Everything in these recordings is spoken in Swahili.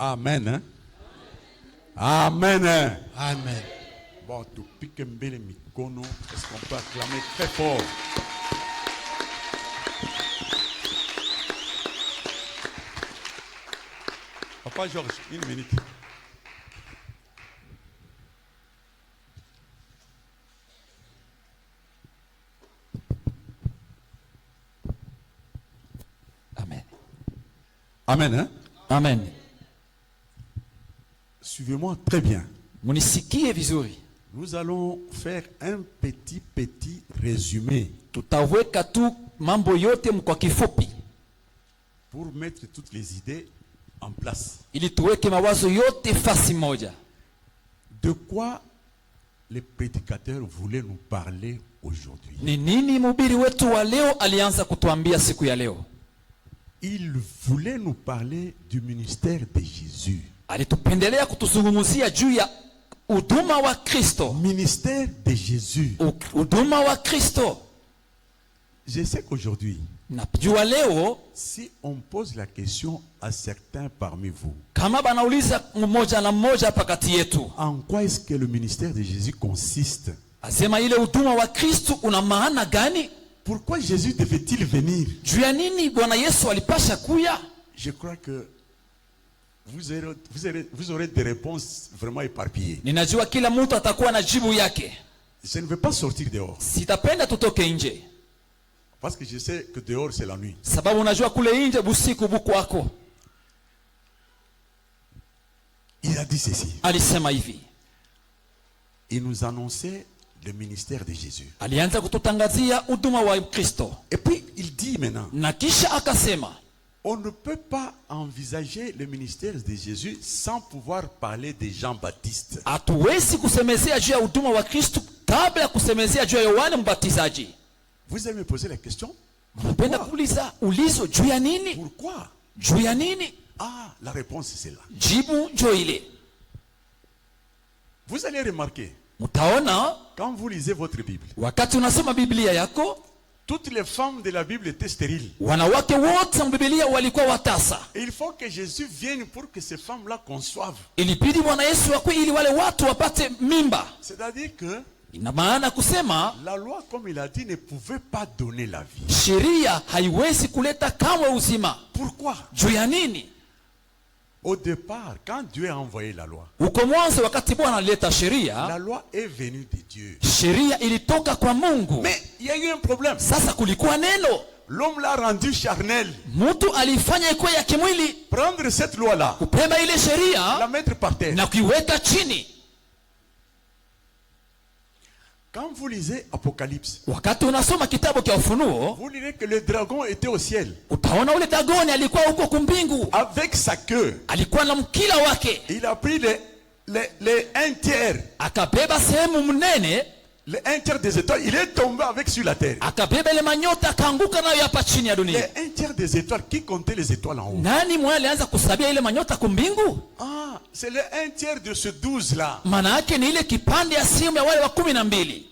Amen. Hein? Amen. Amen. Bon, tu piques un bel mikono. Est-ce qu'on peut acclamer très fort? Papa Georges, une minute. Amen. Amen. Hein? Amen. Suivez-moi très bien. Munisikie vizuri. Nous allons faire un petit résumé Tutaweka tu mambo yote kwa kifupi pour mettre toutes les idées en place. ili tuweke mawazo yote fasi moja. De quoi les prédicateurs voulaient nous parler aujourd'hui? Ni nini mhubiri wetu wa leo alianza kutuambia siku ya leo? Il voulait nous parler du ministère de Jésus. Alitupendelea kutuzungumzia juu ya huduma wa Kristo. Ministère de Jésus. Huduma wa Kristo. Je sais qu'aujourd'hui, Na jua leo si on pose la question à certains parmi vous, kama banauliza mmoja na mmoja hapa kati yetu, en quoi est-ce que le ministère de Jésus consiste? asema ile huduma wa Kristo una maana gani? Pourquoi Jésus devait-il venir? Juu ya nini Bwana Yesu alipasha kuya? Je crois que vous aurez des réponses vraiment éparpillées. Ninajua kila mtu atakuwa na jibu yake. Je ne veux pas sortir dehors. Sitapenda tutoke nje. Parce que je sais que dehors c'est la nuit. Sababu unajua kule nje busiku buku wako. Il a dit ceci. Alisema hivi. Il nous annonçait le ministère de Jésus. Alianza kututangazia huduma wa Kristo. Et puis il dit maintenant, Na kisha akasema, on ne peut pas envisager le ministère de Jésus sans pouvoir parler de Jean-Baptiste. hatuwezi kusemezea juu ya huduma wa Kristo kabla ya kusemezea juu ya Yohana Mbatizaji. Vous allez me poser la question? Unapenda kuuliza ulizo juu ya nini? Pourquoi? Juu ya nini? Ah, la réponse c'est là. Jibu njo ile. Vous allez remarquer, Mtaona quand vous lisez votre Bible, wakati unasoma Biblia yako, toutes les femmes de la Bible étaient stériles. wanawake wote wa Biblia walikuwa watasa. Et il faut que Jésus vienne pour que ces femmes-là conçoivent. Ilibidi Bwana Yesu akuje ili wale watu wapate mimba. C'est-à-dire que Ina maana kusema la loi, comme il a dit, ne pouvait pas donner la vie. sheria haiwezi kuleta kamwe uzima. Pourquoi? Juu ya nini? Au départ, quand Dieu a envoyé la loi, Uko mwanzo wakati Bwana alileta sheria, la loi est venue de Dieu. sheria ilitoka kwa Mungu. Mais il y a eu un problème. Sasa kulikuwa neno. L'homme l'a rendu charnel. Mtu alifanya ikuwe ya kimwili, Prendre cette loi-là, kupema ile la sheria mettre par terre. na kuiweka chini. Quand vous lisez Apocalypse, Wakati unasoma kitabu cha Ufunuo, vous lirez que le dragon était au ciel. utaona ule dagoni alikuwa huko kumbingu, Avec sa queue, alikuwa na mkila wake, il a pris les un tiers. akabeba sehemu mnene, Le un tiers des étoiles, il est tombé avec sur la terre. akabeba ile manyota akaanguka nayo hapa chini ya dunia. Les un tiers des étoiles, qui comptait les étoiles en haut? Nani mwe alianza kusabia ile manyota kumbingu? Ah, c'est le un tiers de ce 12-là. Maana yake ni ile kipande ya simu ya wale wa 12.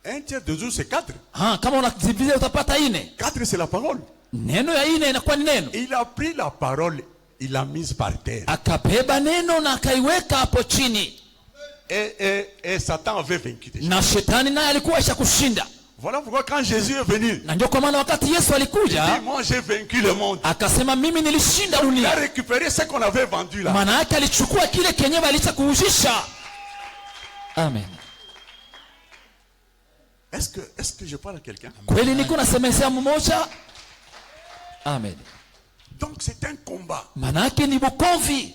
Un tiers de 12, c'est 4. Kama unazivizia utapata 4. 4, c'est la parole. Neno ya 4 inakuwa ni neno. Il a pris la parole, il l'a mise par terre. Akabeba neno na akaiweka hapo chini. Et Satan avait vaincu déjà. Na shetani naye alikuwa kushinda. Voilà pourquoi quand Jésus est venu, Na ndio kwa maana wakati Yesu il alikuja, dit, moi j'ai vaincu le monde. akasema mimi nilishinda Il a dunia. récupéré ce qu'on avait vendu là. Maana yake alichukua kile kenyewe alicha kuujisha. Amen. Est-ce que je parle à quelqu'un? Kweli niko nasemesha mmoja? Amen. Donc c'est un combat. Maana yake ni bukomvi.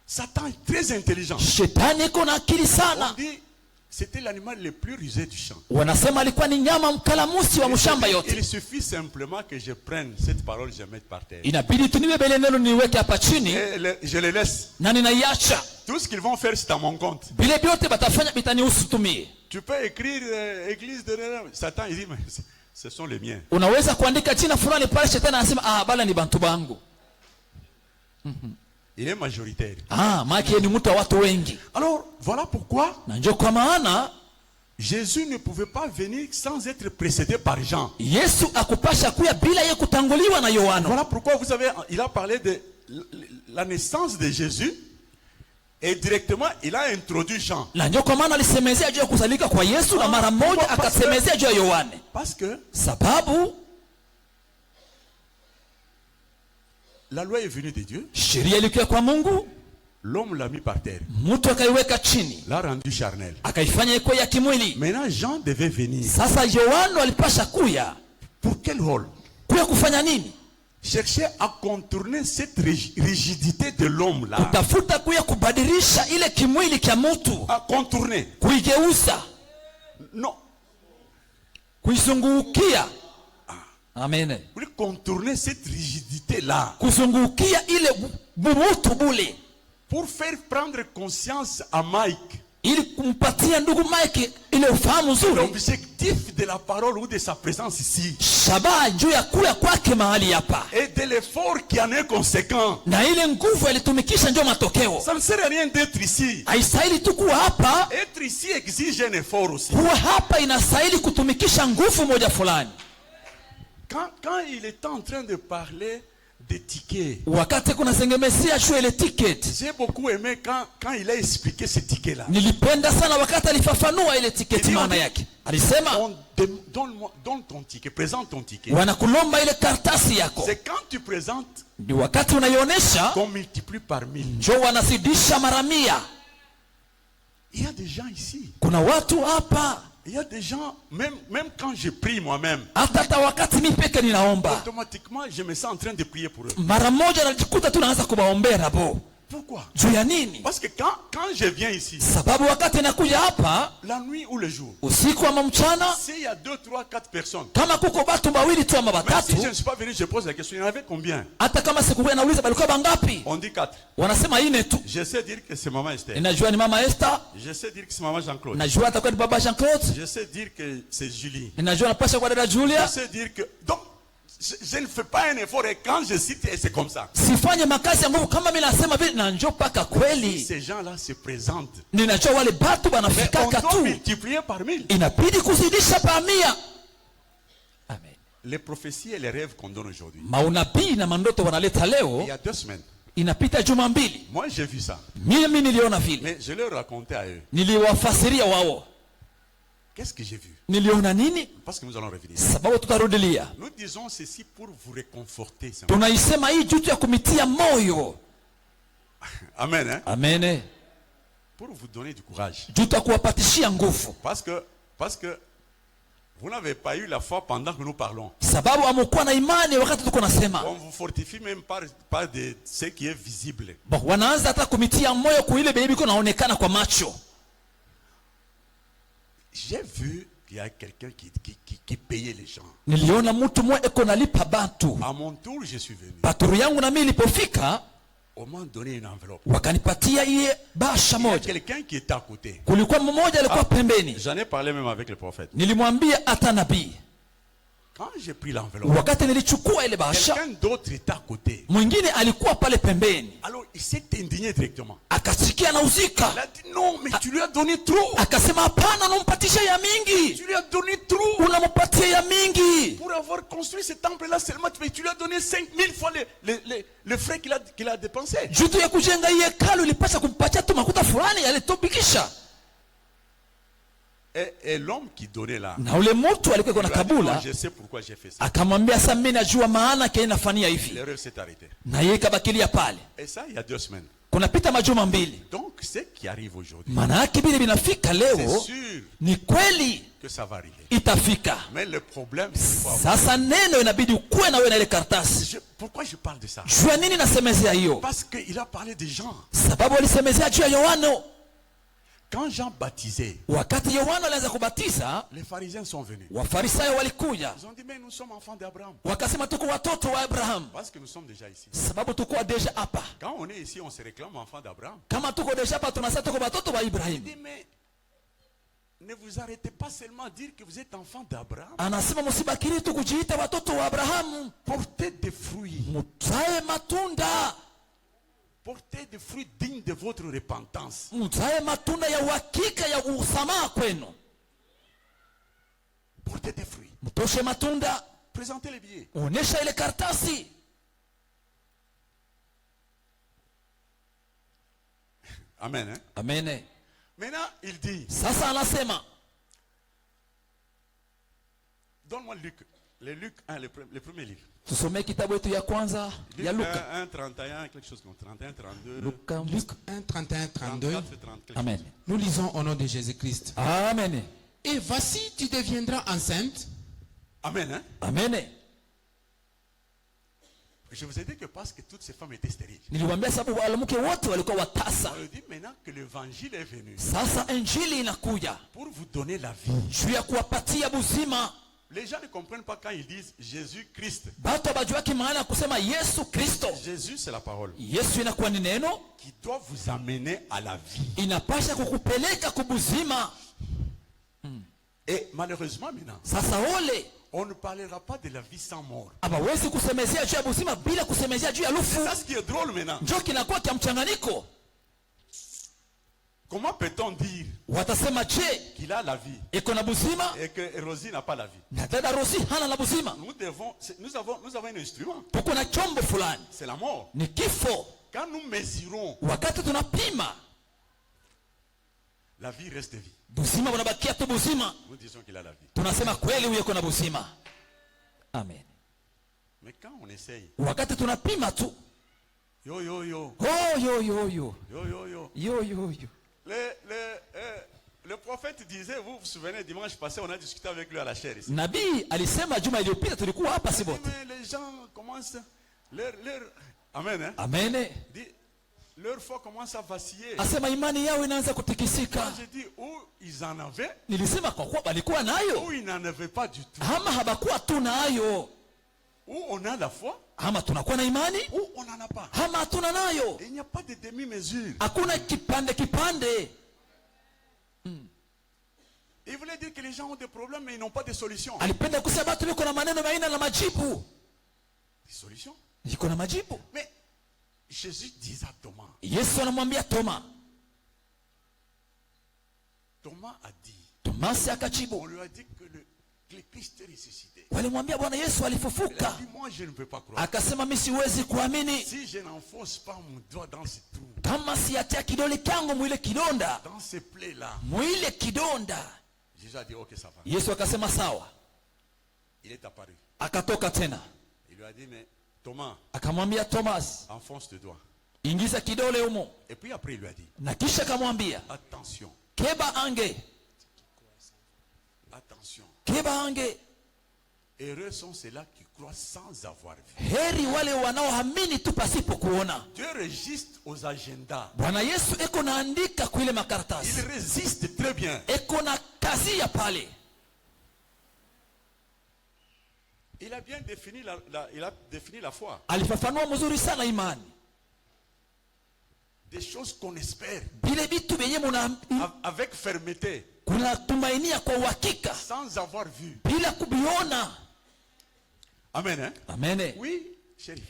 Satan est très intelligent. Shetani iko na akili On sana. dit c'était l'animal le plus rusé du champ. Wanasema alikuwa ni nyama mkalamusi wa mshamba yote. Il suffit simplement que je prenne cette parole, je mette par terre. Inabidi tunibebe ile neno niweke hapa chini Et je les laisse. na ninaiacha. Tout ce qu'ils vont faire, c'est à mon compte. Bile byote batafanya bitanihusu tumie. Tu peux écrire église de Satan, il dit, mais ce sont les miens. Unaweza kuandika jina fulani pale, shetani anasema bala ni bantu bangu. Il est majoritaire. Maana ni mtu wa watu wengi. Alors, voilà pourquoi Na ndio kwa maana Jésus ne pouvait pas venir sans être précédé par Jean. Yesu akupasha kuya bila yeye kutanguliwa na Yohana. Voilà pourquoi il a parlé de la naissance de Jésus, et directement, il a introduit Jean. Na ndio kwa maana alisemezea juu ya kuzalika kwa Yesu na mara moja akasemezea juu ya Yohane. Parce que Sababu la loi est venue de Dieu. sheria ilikuwa kwa Mungu, L'homme l'a mis par terre. mtu akaiweka chini, L'a rendu charnel. akaifanya ikuwe ya kimwili. Maintenant, Jean devait venir. Sasa Yohane alipasha kuya. Pour quel rôle? Kuya kufanya nini? Chercher à contourner cette rigidité de l'homme là. Kutafuta kuya kubadilisha ile kimwili kia mtu. À contourner. Kuigeuza. Non. Kuizungukia. Amen. Pour contourner cette rigidité là. Kuzungukia ile bubutu bule. Pour faire prendre conscience à Mike. Ili kumpatia ndugu Mike ile ufahamu nzuri. L'objectif de la parole ou de sa présence ici. Shabaha juu ya kuya kwake mahali hapa. Et de l'effort qui en est conséquent. Na ile nguvu alitumikisha ndio matokeo. Ça ne sert à rien d'être ici. Haistahili tu kuwa hapa. Être ici exige un effort aussi. Kuwa hapa inastahili kutumikisha nguvu moja fulani. Quand il était en train de parler des tickets, Wakati kuna sengemesia juu ile ticket. j'ai beaucoup aimé quand il a expliqué ce ticket là. Nilipenda sana wakati alifafanua ile tiketi maana yake. Alisema Donne ton ticket, présente ton ticket. wanakulomba ile karatasi yako. C'est quand tu présentes Ni wakati unaionyesha qu'on multiplie par 1000. ndio wanazidisha mara 100. Il y a des gens ici. Kuna watu hapa. Il y a des gens, même quand je prie moi-même, Hata wakati mimi peke ninaomba, automatiquement je me sens en train de prier pour eux. mara moja najikuta tunaanza kuwaombea nabo. Pourquoi? Juu ya nini? Parce que quand je viens ici, Sababu wakati nakuja hapa la nuit ou le jour, usiku ama mchana, s'il y a 2, 3, 4 personnes, kama kuko batu bawili tu ama même batatu, si je ne suis pas venu, je pose la question, il y en avait combien? hata kama sikuwa nauliza balikuwa bangapi, On dit 4. wanasema ine tu. Je sais dire que c'est maman Esther. Ninajua ni mama Esther, Je sais dire que c'est maman Jean-Claude. najua atakuwa ni baba Jean-Claude, Je sais dire que c'est Julie. ninajua napasha kwa dada Je Julia. sais dire que... Donc, je ne fais pas un effort et quand je cite, c'est comme ça. Sifanye makazi ya nguvu kama mimi nasema vile na njoo paka kweli. Ces gens-là se présentent. Ninajua wale batu Mais on banafikaka doit tu. multiplier par 1000. Inabidi kuzidisha pa 100. Amen. Les prophéties et les rêves qu'on donne aujourd'hui. Maunabii na mandoto wanaleta Il leo y a 2 semaines. inapita juma mbili. Moi, j'ai vu ça. Mimi niliona vile. Mais je leur racontais à eux. Niliwafasiria wao. Qu'est-ce que j'ai vu? Niliona nini? Parce que nous allons revenir. Sababu tutarudilia. Nous disons ceci pour vous réconforter. Tunaisema hii juu ya kumitia moyo. Amen. Hein? Amen. Pour vous donner du courage. Juu ya kuwapatishia nguvu. Parce que vous n'avez pas eu la foi pendant que nous parlons. Sababu amokuwa na imani wakati tuko nasema. On vous fortifie même par de ce qui est visible. Bon, wanaanza hata kumitia moyo kuile bebi iko naonekana kwa macho. J'ai vu qu'il y a quelqu'un qui payait les gens. Niliona mtu mmoja eko nalipa batu. À mon tour, je suis venu. Paturu yangu na mimi ilipofika, On m'a donné une enveloppe. wakanipatia iye basha Il y a moja. quelqu'un qui était à côté. Kulikuwa mmoja alikuwa pembeni. J'en ai parlé même avec le prophète. Nilimwambia hata nabii. Quand j'ai pris l'enveloppe, Wakati nilichukua ile basha, quelqu'un d'autre était à côté. mwingine alikuwa pale pembeni. Alors il s'est indigné directement. Akasikia na Il uzika. a dit non, mais tu lui as donné trop. Akasema hapana, unampatisha ya mingi. Tu lui as donné trop. Unampatia ya mingi. Pour avoir construit ce temple-là seulement, mais tu lui as donné 5000 fois le frais qu'il a dépensé. Jutu ya kujenga hii hekalu ilipasha kumpatia tu makuta fulani alitobikisha. Et l'homme qui donnait là, Na ule mtu alikuwa il na a dit, non, kabula, je sais pourquoi j'ai fait ça. akamwambia sasa mimi najua maana yake inafanyia hivi. L'erreur s'est arrêtée. Na yeye kabakilia pale. Et ça, il y a 2 semaines. Kunapita majuma mbili. Donc, ce qui arrive aujourd'hui, Maana yake vile vinafika c'est leo sûr ni kweli que ça va arriver. itafika. Mais le problème, c'est qu'il faut avoir... Sasa neno inabidi ukuwe na wewe na ile karatasi. Pourquoi je parle de ça? Jua nini nasemezea hiyo? Parce qu'il a parlé des gens. Sababu alisemezea juu ya Yohana. Quand Jean baptisait, Wakati Yohana alianza kubatiza, les pharisiens sont venus. Wafarisayo walikuja. Ils ont dit, mais nous sommes enfants d'Abraham. Wakasema tuko watoto wa Abraham. Parce que nous sommes déjà ici. Sababu tuko deja hapa. Quand on est ici, on se réclame enfants d'Abraham. Kama tuko deja hapa tunasema tuko watoto wa Il Ibrahim. dit, mais ne vous arrêtez pas seulement à dire que vous êtes enfants d'Abraham. Anasema msibakiri tu kujiita watoto wa Abrahamu. Portez des fruits. Mzae matunda. Portez des fruits dignes de votre repentance. Mzae matunda ya uhakika ya usamaha kwenu. Portez des fruits. Mtoshe matunda. Présentez les billets. Onesha ile karatasi. Amen. Hein? Amen. Maintenant, il dit, Sasa anasema, donne-moi Luc. Le Luc 1, le premier livre. tusomee kitabu yetu ya kwanza ya Luc Luka. 1, 31, quelque chose comme 31, 32. Luka, Luc 1, 31, 32. 34 et 30, quelque Amen. chose. Nous lisons au nom de Jésus-Christ. Amen. Et voici, tu deviendras enceinte. Amen. Hein? Amen. Je vous ai dit que parce que toutes ces femmes étaient stériles. Niliwaambia sababu wanawake wote walikuwa watasa. On lui dit maintenant que l'évangile est venu Sasa injili inakuja pour vous donner la vie. juu ya kuwapatia buzima. Les gens ne comprennent pas quand ils disent Jésus-Christ. Batu habajuaki maana ya kusema Yesu Kristo. Jésus, c'est la parole Yesu inakuwa ni neno, qui doit vous amener à la vie. inapasha kukupeleka kubuzima. Et malheureusement maintenant, Sasa ole, on ne parlera pas de la vie sans mort. hawawezi kusemezea juu ya buzima bila kusemezea juu ya C'est lufu. ça ce qui est drôle maintenant. Njo kinakuwa kia mchanganyiko. Comment peut-on dire Watasema je, qu'il a la vie iko na buzima et que Rosie n'a pas la vie? na dada Rosi hana la buzima? Nous avons un instrument. Tuko na chombo fulani, C'est la mort. ni kifo. Quand nous mesurons, Wakati tunapima la vie reste vie. buzima, bunabakia tu buzima, Nous disons qu'il a la vie. tunasema kweli huyo iko na buzima. Amen. Mais quand on essaye, Wakati tunapima tu, yo yo yo, oh yo yo yo yo yo yo. yo yo yo. Le prophète disait, vous vous souvenez, dimanche passé, on a discuté avec lui à la chair ici. Nabii alisema juma iliyopita, tulikuwa hapa si bote. Mais les gens commencent, Amen, hein? Amen. Dit, leur foi commence à vaciller. Asema imani yao inaanza kutikisika. J'ai dit, où ils en avaient, Nilisema kwa kuwa balikuwa nayo ou ils n'en avaient pas du tout. ama habakuwa tu nayo, Ou on a la foi, ama tunakuwa na imani ou on n'en a pas. ama hatuna nayo. Et il n'y a pas de demi-mesure. Hakuna kipande kipande. Il voulait dire que les gens ont des problèmes, mais ils n'ont pas de solution. Alipenda kusema watu liko na maneno maina na majibu. Des solutions. Iko na majibu. Mais Jésus disait à Thomas, Yesu anamwambia Toma. Thomas a dit, Tomasi on akajibu. lui a dit que le Christ est ressuscité. Walimwambia Bwana Yesu Il a alifufuka. dit, moi je ne peux pas croire. Akasema mimi siwezi kuamini Si je n'enfonce pas mon doigt dans ce trou, kama siatia kidole changu mwile kidonda, dans ces plaies-là, mwile kidonda. Jésus a dit, ok, ça va. Yesu akasema sawa. Il est apparu. Akatoka tena. Il lui a dit, mais Thomas, Akamwambia Thomas, enfonce tes doigts. ingiza kidole humo. Et puis après, il lui a dit, Na kisha akamwambia, attention, keba ange, attention. keba ange. Heureux sont ceux-là qui croient sans avoir vu. Heri wale wanaoamini tu pasipo kuona. Dieu résiste aux agendas. Bwana Yesu eko naandika kuile Il makaratasi. résiste très bien. Eko na kazi ya pale. Il a bien défini il a défini la foi. Alifafanua mzuri sana imani. Des choses qu'on espère. Bile vitu vyenye Avec fermeté. kunatumainia kwa uhakika Sans avoir vu. bila kubiona. Amen. Hein? Amen. Oui, chérie.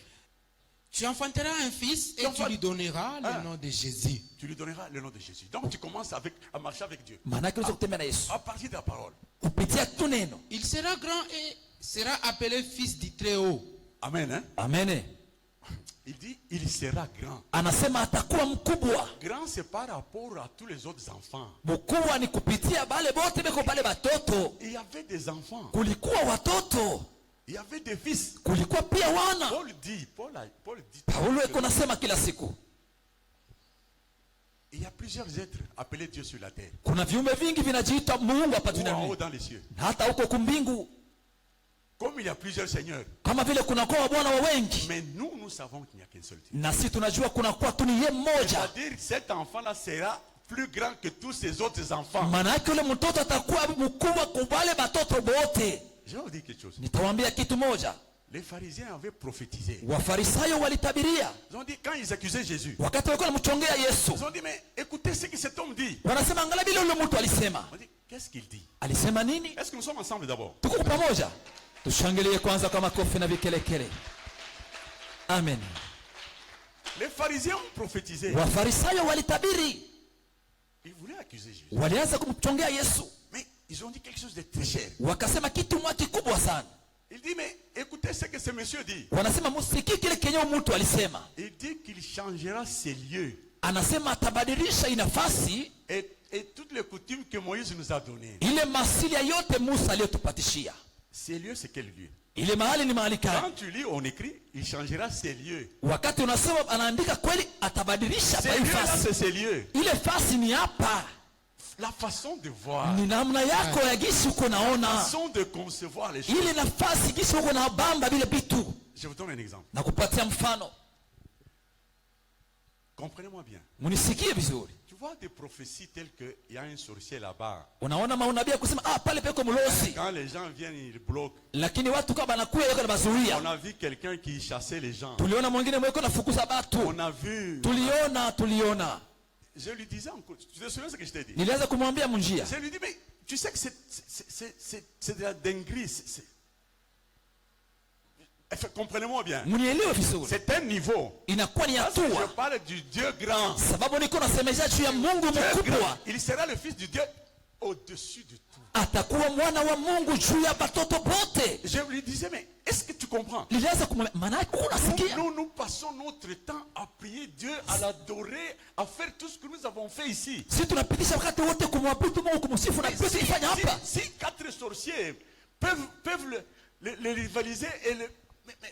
Tu enfanteras un fils et tu lui donneras le nom de Jésus. Tu lui donneras le nom de Jésus. Donc tu commences à marcher avec Dieu. Maana yake kutembea na Yesu. À partir de la parole. Kupitia tu neno. Il sera grand et sera appelé fils du Très-Haut. Amen. Hein? Amen. Il dit, il sera grand. Anasema atakuwa mkubwa. Grand, c'est par rapport à tous les autres enfants. Mkubwa ni kupitia bale bote beko pale batoto. Il y avait des enfants. Kulikuwa watoto. Il y avait des fils. Kulikuwa pia wana. Paul dit Paulo eko nasema kila siku. il y a plusieurs êtres appelés Dieu sur la terre. Kuna viumbe vingi vinajiita Mungu hapa Ou en haut duniani. dans les cieux. Na hata huko kumbingu. Comme il y a plusieurs seigneurs. Kama vile kuna kwa bwana wa wengi. Mais nous savons qu'il n'y a qu'un seul Dieu. Na sisi tunajua kuna kwa tu ni yeye mmoja. C'est-à-dire cet enfant-là sera plus grand que tous ces autres enfants. Maana yake yule mtoto atakuwa mkubwa kwa wale batoto bote. Je vais vous dire quelque chose. Nitawaambia kitu moja. Les pharisiens avaient prophétisé. Wafarisayo walitabiria. Ils ont dit, quand ils accusaient Jésus, Wakati walikuwa wanamchongea Yesu. ils ont dit, mais écoutez ce que cet homme dit. Wanasema angalia vile yule mtu alisema. On dit, qu'est-ce qu'il dit? Alisema nini? Est-ce que nous sommes ensemble d'abord? Tuko pamoja. Tushangilie kwanza kwa makofi na vikelekele. Amen. Les pharisiens ont prophétisé. Wafarisayo walitabiri. Ils voulaient accuser Jésus. Walianza kumchongea Yesu. Mais ils ont dit quelque chose de très cher. Wakasema kitu mwa kikubwa sana. Il dit, mais écoutez ce que ce monsieur dit. Wanasema msiki kile kenye mtu alisema. Il dit qu'il changera ses lieux anasema atabadilisha hii nafasi et toutes les coutumes que Moïse nous a données. ile masilia yote Musa aliyotupatishia. Ces lieux, c'est quel lieu? Ile mahali ni mahali Quand gani? tu lis, on écrit, il changera ces lieux. Wakati unasoma anaandika kweli atabadilisha Ces lieux-là, fasi. c'est ces lieux. Ile fasi ni hapa. La façon de voir, Ni namna yako ya gisi uko la naona. façon de concevoir les choses. Ile nafasi gisi uko na bamba vile vitu. Je vous donne un exemple. Na kupatia mfano. Comprenez-moi bien. Munisikie vizuri. Tu vois des prophéties telles qu'il y a un sorcier là-bas. Unaona maunabii kusema pale peko mlosi. Quand les gens viennent, ils bloquent. Lakini watu kama banakuya yako na bazuia. On a vu quelqu'un qui chassait les gens. Tuliona mwingine mweko nafukuza watu. On a vu. Tuliona. Je lui disais encore, tu te souviens ce que je t'ai dit? Nilianza kumwambia munjia. Je lui dis, mais tu sais que c'est de la dinguerie. Comprenez-moi bien. Munielewe vizuri. C'est un niveau. Inakuwa ni Parce que je hatua. parle du Dieu grand. Sababu niko nasemesha juu ya Mungu mkubwa. Il sera le fils du Dieu au-dessus de tout. Atakuwa mwana wa Mungu juu ya batoto bote. Je lui disais, mais est-ce que tu comprends? Nilianza kumwambia maana yake unasikia? Nous passons notre temps à prier Dieu, à l'adorer, à faire tout ce que nous avons fait ici. Sisi tunapitisha wakati wote kumwabudu Mungu, kumsifu na pesa ifanya hapa. Si 4 sorciers peuvent le rivaliser et le...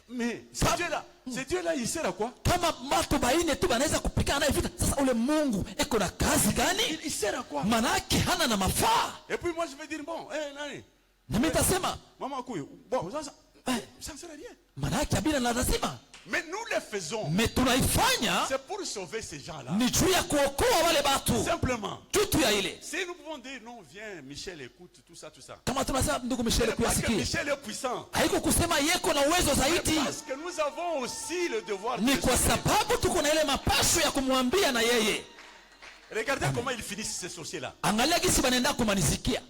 Mais ce Dieu-là, il sert à quoi? Kama watu baine tu banaweza kupigana naye vita, sasa ule Mungu eko na kazi gani? Il sert à quoi? Maana yake hana na mafaa. Et puis moi je vais dire, bon, nani? Na mimi nitasema, Maman Kouy, bon, ça ne sert à rien. maana yake abina na lazima. Mais nous les faisons. Mais tunaifanya C'est pour sauver ces gens-là. ni juu ya kuokoa wale watu. Simplement. Tutu ya ile. Si nous pouvons dire, non, viens, Michel, écoute, tout ça. Kama tunasema ndugu Michel Parce que kuyasikia. Michel est puissant. Haiko kusema yeko na uwezo zaidi. Parce que nous avons aussi le devoir Ni de kwa sauver. sababu tuko na ile mapasho ya kumwambia na yeye. Regardez comment ils finissent ces sorciers-là. Angalia gisi banaenda kumanizikia.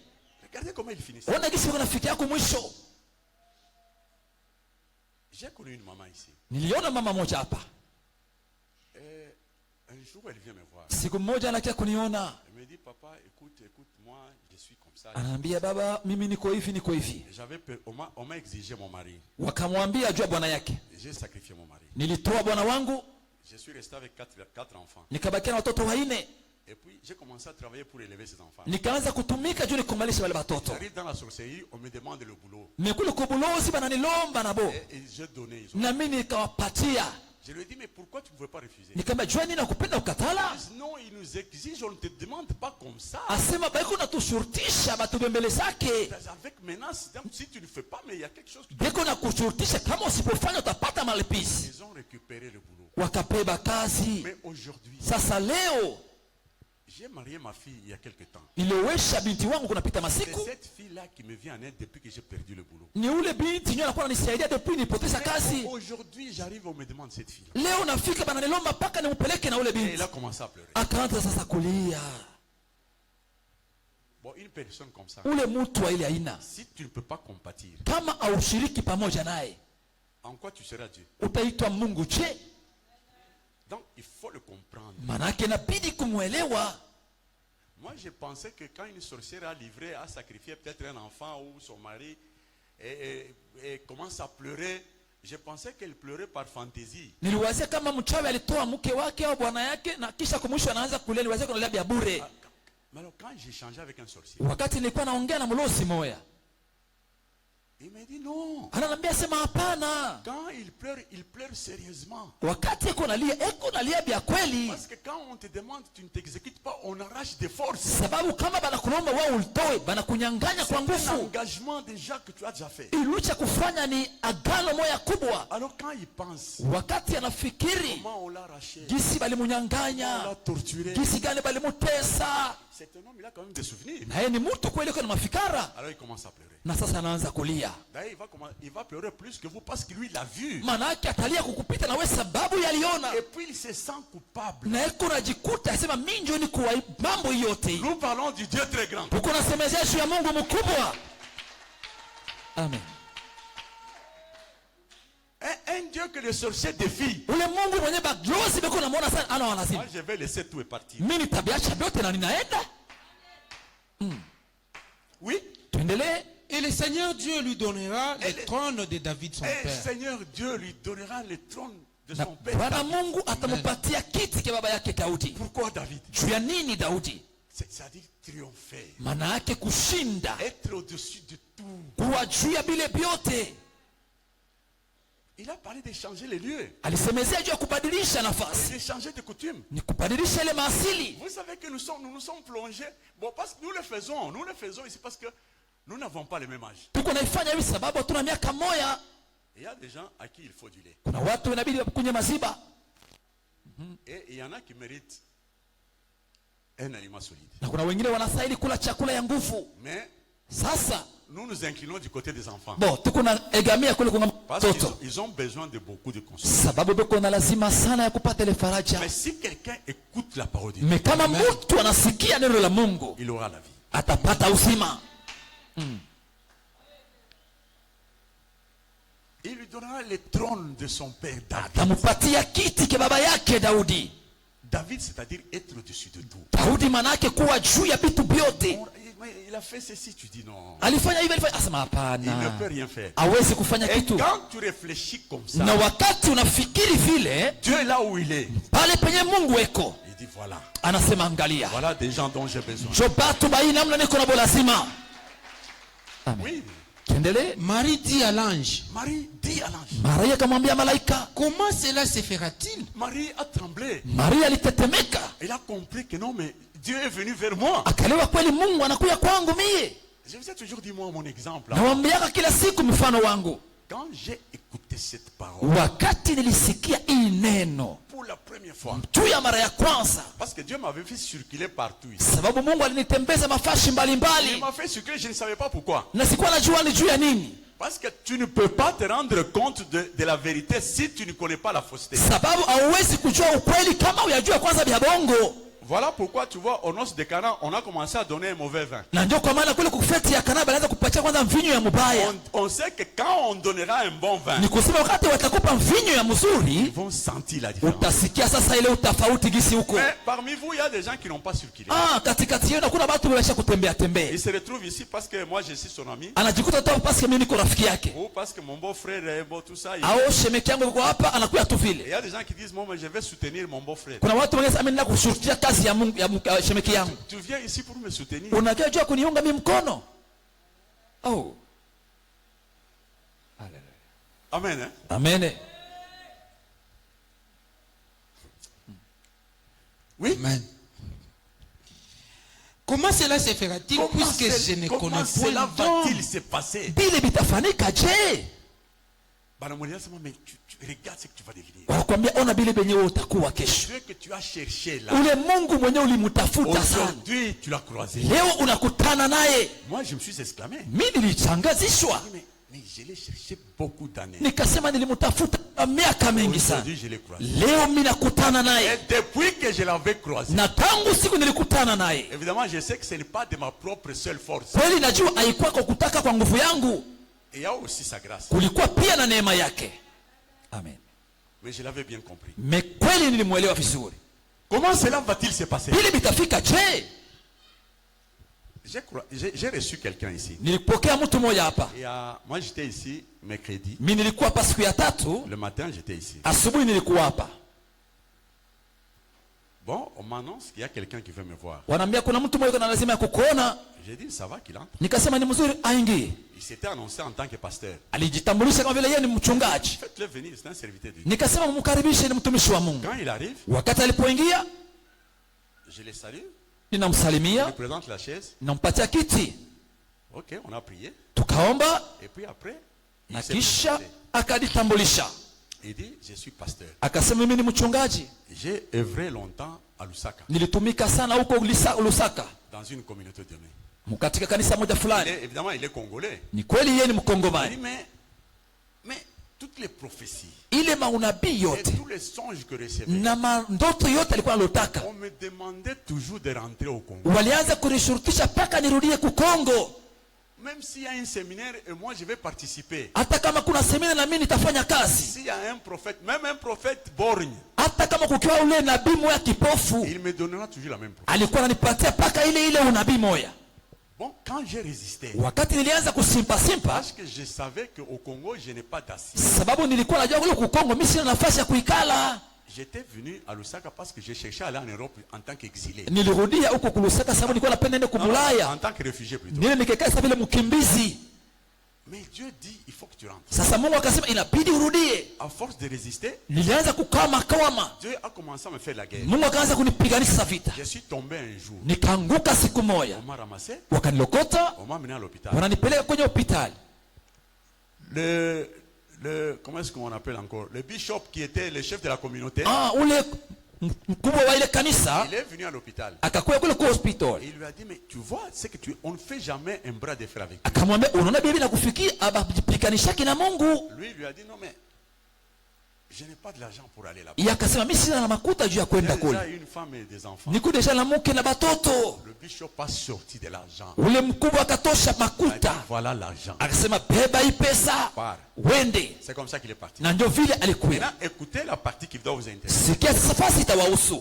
Regardez comment ils finissent. Ona gisi wanafikia yako mwisho. J'ai connu une maman ici. Niliona mama moja hapa. Un jour, elle vient me voir. Siku moja anakia kuniona. Elle me dit, papa, écoute, moi, je suis comme ça. Anaambia baba, mimi niko hivi. J'avais peur, on m'a exigé mon mari. Wakamwambia jua bwana yake. J'ai sacrifié mon mari. Nilitoa bwana wangu, Je suis resté avec quatre enfants. nikabakia na watoto wanne. Et puis, j'ai commencé à travailler pour élever ces enfants. Nikaanza kutumika juu nikumalisha wale watoto. J'arrive dans la sorcellerie, on me demande le boulot. Mekule kubulozi bananilomba nabo. Et je donnais. Na mimi nikawapatia. Je lui ai dit, mais pourquoi tu ne pouvais pas refuser? Nikamwambia jua nini nakupenda ukatala? Non, il nous exige, on ne te demande pas comme ça. Asema baiko natushurutisha batubembele zake. Avec menace, si tu ne fais pas, mais il y a quelque chose que Beko na kushurutisha kama usipofanya utapata malipizi. ils ont récupéré le boulot. Wakabeba kazi. Mais aujourd'hui, Sasa leo j'ai marié ma fille il y a quelque temps. niliowesha binti wangu kunapita C'est masiku. cette fille-là qui me vient en aide depuis que j'ai perdu le boulot. Ni ule binti nyo anakuwa ananisaidia depuis nilipoteza kazi. Aujourd'hui, j'arrive, on me demande cette fille. Leo nafika bananilomba mpaka nimpeleke na ule Et binti. elle a commencé à pleurer. Akaanza sasa kulia. Bon, une personne comme ça, Ule mtu wa ile aina, si tu ne peux pas compatir, kama aushiriki pamoja naye, en quoi tu seras Dieu? utaitwa Mungu je? Donc, il faut le comprendre. Manake inabidi kumwelewa. Moi, je pensais que quand une sorcière a livré, a sacrifié peut-être un enfant ou son mari et commence à pleurer, je pensais qu'elle pleurait par fantaisie. Niliwazia kama mchawi alitoa mke wake au bwana yake na kisha kumwisho anaanza kulia, niliwazia kuna labia bure. Mais alors, quand j'ai changé avec un sorcier, Wakati nilikuwa naongea na mlosi moya, il m'a dit non. ananiambia sema hapana. Quand il pleure sérieusement. Wakati eko nalia bia kweli. Parce que quand on te demande, tu ne t'exécutes pas, on arrache des forces. Sababu kama banakulomba wewe ulitoe, banakunyanganya kwa C'est un nguvu. engagement déjà que tu as déjà fait. Ilucha kufanya ni agano moya kubwa. Alors quand il pense, Wakati anafikiri comment on l'a arraché, gisi on balimunyanganya, l'a torturé. gisi gani balimutesa, C'est un homme, il a quand même des souvenirs. na yeye ni mtu kweli kwa mafikara. Alors il commence à pleurer. Na sasa anaanza kulia. D'ailleurs, il va pleurer plus que vous parce que lui, il l'a vu. Manake atalia kukupita na wewe sababu yaliona. Et puis il se sent coupable. Na eko najikuta asema mimi ndio ni kwa mambo yote. Nous parlons du Dieu très grand. Tuko nasemezea juu ya Mungu mkubwa. Amen. Un Dieu que les sorciers défient. Ule Mungu mwenye baglosi beko namuona sana ana wanazimu. Moi, je vais laisser tout et partir. Mimi nitabiacha vyote na ninaenda. Oui. Tuendelee. Et le Seigneur Dieu lui donnera le trône de David son Et père. Seigneur Dieu lui donnera le trône de Na son père Bwana David. Mungu atamupatia kiti cha baba yake Daudi. Pourquoi David? Juu ya nini Daudi? C'est-à-dire triompher. Maana yake kushinda, Être au-dessus de tout. kuwa juu ya vile vyote. Il a parlé de changer les lieux. Alisemezea juu ya kubadilisha nafasi, De changer de coutume. ni kubadilisha ile maasili. Vous savez que nous nous sommes plongés. Bon, parce que nous le faisons ici parce que nous n'avons pas le même âge. Tuko naifanya hivi sababu hatuna miaka moya. Il y a des gens à qui il faut du lait. Kuna watu inabidi wakunye maziba, Et il y en a qui méritent un aliment solide. na kuna wengine wanastahili kula chakula ya nguvu. Mais Sasa nous nous inclinons du côté des enfants. bo tuko na egamia kule kwa Parce mtoto, qu'ils ont besoin de beaucoup de conseils. sababu beko na lazima sana ya kupata ile faraja. Mais si quelqu'un écoute la parole de Dieu, Me kama mtu anasikia neno la Mungu il aura la vie. atapata uzima. Il lui donnera le trône de son père David. Atamupatia kiti cha baba yake Daudi. David, c'est-à-dire être au-dessus de tout. Daudi maana yake kuwa juu ya vitu vyote. Il a fait ceci, tu dis non. Alifanya hivi, alifanya asema Il ne hapana, peut rien faire. hawezi kufanya Et kitu. quand tu réfléchis comme ça, Na wakati unafikiri vile, Dieu est là où il est. pale penye Mungu eko, Il dit voilà, anasema angalia, voilà des gens dont j'ai besoin. jo batu bai namna niko na lazima. Amen. Oui, Tuendelee. Marie dit à l'ange, Marie dit à l'ange. Maria akamwambia malaika. comment cela se fera-t-il? Marie a tremblé. Maria alitetemeka, Elle a compris que non, mais Dieu est venu vers moi. akaelewa kweli Mungu anakuja kwangu mie. Je vous ai toujours dit, moi, mon exemple. Nawambiaka kila siku mfano wangu. Quand j'ai écouté cette parole Wakati nilisikia hii neno pour la première fois, juu ya mara ya kwanza, parce que Dieu m'avait fait circuler partout ici. sababu Mungu alinitembeza mafashi Il mbalimbali m'a fait circuler, je ne savais pas pourquoi. na sikuwa najua ni juu ya nini, Parce que tu ne peux pas te rendre compte de la vérité si tu ne connais pas la fausseté. sababu hauwezi kujua ukweli kama uyajua kwanza vya bongo. Voilà pourquoi tu vois, au noces de Cana, on a commencé à donner un mauvais vin. Na ndio kwa maana kule kufeti ya Kana balianza kupatia kwanza mvinyo ya mubaya. On sait que quand on donnera un bon vin, Ni kusema wakati watakupa mvinyo ya ils mzuri, vont sentir la différence. utasikia sasa ile utafauti gisi huko. Mais parmi vous, il y a des gens qui n'ont pas circulé. Katikati yenu kuna watu walisha kutembea tembea. Il se retrouve ici parce que moi je suis son ami, Anajikuta tu parce que mimi niko rafiki yake. ou parce que mon beau-frère est beau, tout ça. Au shemeki yangu yuko hapa anakuja tu Et il vile. y a des gens qui disent, moi, mais je vais soutenir mon beau-frère. Kuna watu wengine mimi nenda kushuhudia kazi ya Mungu ya shemeki yangu. Tu viens ici pour me soutenir. Unajua jua kuniunga mimi mkono. Oh. Amen. Hein? Amen. Oui. Amen. Comment cela se fera-t-il puisque je ne connais Comment cela point d'homme? va-t-il se passer? Bile bitafanyika je? Banamulia sema, mais tu regardes ce que tu vas devenir. Wanakuambia ona bile benye wewe utakuwa kesho. Dieu que tu as cherché là, Ule Mungu mwenyewe ulimtafuta sana. aujourd'hui tu l'as croisé. Leo unakutana naye. Moi je me suis exclamé. Mimi nilichangazishwa. Mais je l'ai cherché beaucoup d'années. Nikasema nilimtafuta kwa miaka mingi sana. Aujourd'hui je l'ai croisé. Leo mimi nakutana Et naye. depuis que je l'avais croisé, Na tangu siku nilikutana naye. évidemment je sais que ce n'est pas de ma propre seule force. Kweli najua haikuwa kwa kutaka kwa nguvu yangu. Et il y a aussi sa grâce. Kulikuwa pia na neema yake. Amen. Mais je l'avais bien compris. Me kweli nilimwelewa vizuri. Comment cela va-t-il se passer? Bile bitafika je? J'ai reçu quelqu'un ici. Nilipokea mtu mmoja hapa. Et moi j'étais ici mercredi. Mimi nilikuwa hapa siku ya tatu, Le matin j'étais ici. asubuhi nilikuwa hapa. Bon, on m'annonce qu'il y a quelqu'un qui veut me voir. Wanaambia kuna mtu mmoja na lazima ya kukuona. J'ai dit ça va qu'il entre. Nikasema ni mzuri aingie. Il s'était annoncé en tant que pasteur. Alijitambulisha kama vile yeye ni mchungaji. Faites-le venir, c'est un serviteur de Dieu. Nikasema mumkaribishe, ni mtumishi wa Mungu. Quand il arrive, Wakati alipoingia, je le salue, je ninamsalimia, lui présente la chaise. ninampatia kiti, Ok, on a prié. tukaomba Et puis après, na il s'est kisha présenté. akajitambulisha. Il dit, je suis pasteur. Akasema mimi ni mchungaji. J'ai œuvré longtemps à Lusaka, Nilitumika sana huko Lusaka, dans une communauté donnée. katika kanisa moja fulani. Évidemment, il est congolais. Ni kweli yeye ni Il dit, mkongomani. mais toutes les prophéties Ile maunabii et yote tous les songes que recevais, na mandoto yote alikuwa analotaka, on me demandait toujours de rentrer au Congo. walianza kunishurutisha mpaka nirudie kukongo. Même s'il y a un séminaire et moi je vais participer. Hata kama kuna semina na mimi nitafanya kazi. S'il y a un prophète, même un prophète borgne, Hata kama kukiwa ule nabii moya kipofu, il me donnera toujours la même prophétie. alikuwa ananipatia mpaka ile unabii moya. Bon, quand j'ai résisté, wakati nilianza kusimpa parce que je savais qu'au Congo, je n'ai pas d'assise. sababu nilikuwa najua kule kukongo mimi sina nafasi ya kuikala. J'étais venu à Lusaka parce que je cherchais à aller en Europe en tant qu'exilé. Nilirudia huko kulusaka sababu nilikuwa napenda nende kumulaya. En tant que réfugié plutôt. Nile nikikaa sasa vile mkimbizi. Mais Dieu dit, il faut que tu rentres. Sasa Mungu akasema inabidi urudie. À force de résister, Nilianza kukama. Dieu a commencé à me faire la guerre. Mungu akaanza kunipiganisha vita. Je suis tombé un jour. Nikaanguka siku moja. On m'a ramassé, Wakanilokota, on m'a mené à l'hôpital. wananipeleka kwenye hospitali. Comment est-ce qu'on appelle encore? Le bishop qui était le chef de la communauté, Ule mkubwa wa ile kanisa il est venu à l'hôpital. akakuja kule kwa hospitali. Il lui a dit, mais tu vois, c'est que on ne fait jamais un bras de fer avec lui. Akamwambia unaona bibi nakufikia abajipikanishaki na Mungu. Lui, il lui a dit, non mais, je n'ai pas de l'argent pour aller là-bas. Yeye akasema mimi sina na makuta juu ya kwenda J'ai déjà kule. une femme et des enfants. Niko deja na mke na batoto. Le bishop a sorti de l'argent. Ule mkubwa akatosha Il a dit, makuta. voilà l'argent. Akasema beba hii pesa. Pars. Wende. C'est comme ça qu'il est parti. Na ndio vile alikuwa. Maintenant, écoutez la partie qui doit vous intéresser. Sikia sasa fasi itawahusu.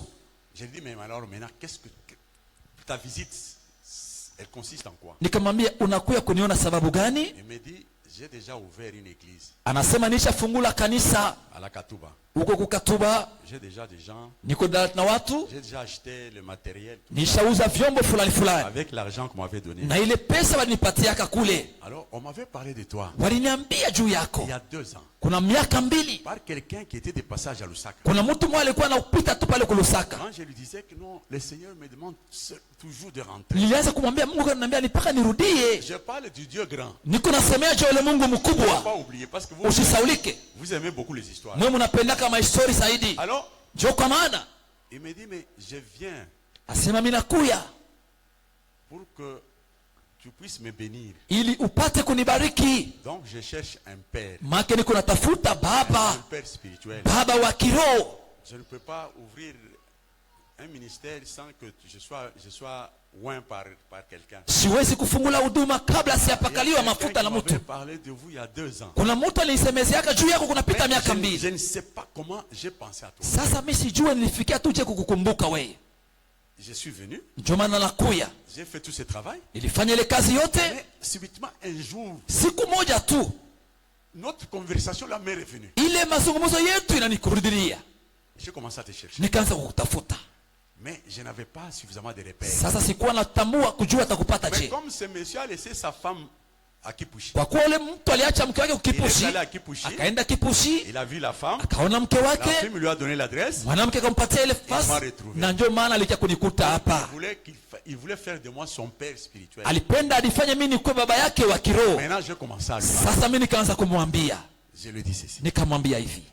J'ai dit, mais alors maintenant, qu'est-ce que ta visite, elle consiste en quoi? Nikamwambia unakuja kuniona sababu gani? Il me dit, j'ai déjà ouvert une église Anasema nishafungula kanisa à la Katouba. huko kukatuba. J'ai déjà des gens, Niko na watu, j'ai déjà acheté le matériel nishauza vyombo fulani fulani. avec l'argent qu'on m'avait donné. Na ile pesa walinipatiaka kule. Alors, on m'avait parlé de toi Waliniambia juu yako. il y a 2 ans Kuna miaka 2 par quelqu'un qui était de passage à Lusaka. kuna mtu mmoja alikuwa anapita tu pale kulusaka. Quand je lui disais que non, le Seigneur me demande toujours de rentrer. Nilianza kumwambia Mungu ananiambia nipaka nirudie. Je parle du Dieu grand. Niko nasemea juu yule Mungu Faut mkubwa. pas oublier parce que Usisaulike. vous aimez beaucoup les histoires. Mwe mnapendaka mahistori zaidi. Alors, Ndio kwa maana il me dit, mais je viens asema mimi nakuya pour que tu puisses me bénir. ili upate kunibariki. Donc, je cherche un père, Maana niko natafuta un baba, père spirituel. baba wa kiroho. Je ne peux pas ouvrir un ministère sans que je sois oint par quelqu'un. Siwezi kufungula huduma kabla Il y a siyapakaliwa quelqu'un mafuta na qui m'avait mtu. parlé de vous il y a 2 ans. Kuna mtu alinisemezeaka juu yako kunapita Mais miaka je 2. ne sais pas comment j'ai pensé à toi. Sasa mimi sijue nilifikia tu je kukukumbuka wewe. Je suis venu, Ndio maana nakuya. j'ai fait tout ce travail. Nilifanya ile kazi yote. Mais subitement, un jour, Siku moja tu notre conversation là m'est revenue. ile mazungumzo yetu inanikurudilia. J'ai commencé à te chercher. Nikaanza kukutafuta. Mais je n'avais pas suffisamment de repères. Sasa sikuwa natambua kujua atakupata Mais je. comme ce monsieur a laissé sa femme à Kipushi, Kwa kuwa ule mtu aliacha mke wake il est kukipushi, allé à Kipushi, akaenda Kipushi, il a vu la femme, akaona mke la wake, femme lui a donné l'adresse. mwanamke akampatia ile fasi, na ndio maana alikuja kunikuta hapa. Il voulait faire de moi son père spirituel. Alipenda alifanya mimi nikuwe baba yake wa kiroho. Maintenant, j'ai commencé à lui parler. Sasa mimi nikaanza kumwambia, Je lui dis ceci. nikamwambia hivi,